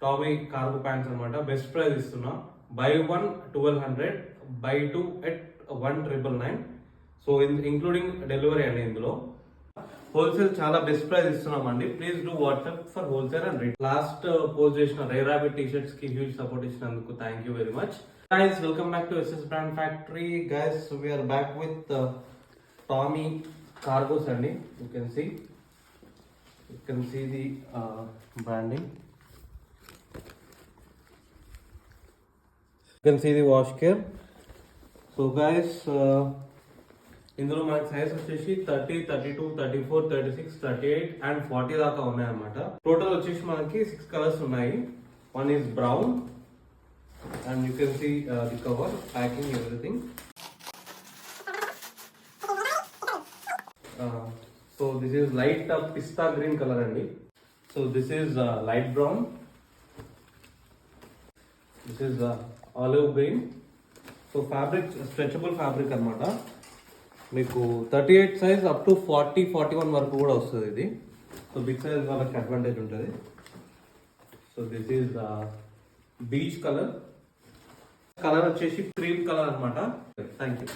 Tommy cargo pants అనమాట. Best price ఇస్తున్నా. Buy 1 1200, buy 2 at 1999. So including delivery అండి. ఇందులో హోల్సేల్ చాలా బెస్ట్ ప్రైస్ ఇస్తున్నామండి. Please do WhatsApp for wholesale and retail. Last post చేసిన rare rabbit T shirts కి huge support ఇచ్చినందుకు thank you very much. Guys, welcome back to SS Brand Factory. Guys, we are back with Tommy cargos andi. You can see the branding. You can see the wash care. So guys, ఇందులో మనకి size వచ్చేసి 30, 32, 34, 36, 38 and 40 దాకా ఉన్నాయి అన్నమాట. Total వచ్చేసి మనకి 6 colours ఉన్నాయి. One is brown and you can see the cover, packing, everything. So this is light pista green color andi. So this is light brown. This is olive green. So fabric stretchable fabric anamata. మీకు 38 size up to 40, 41 వరకు కూడా వస్తుంది ఇది. So big size వాళ్ళకి advantage ఉంటుంది. So this is beach colour వచ్చేసి cream colour అనమాట. Thank you.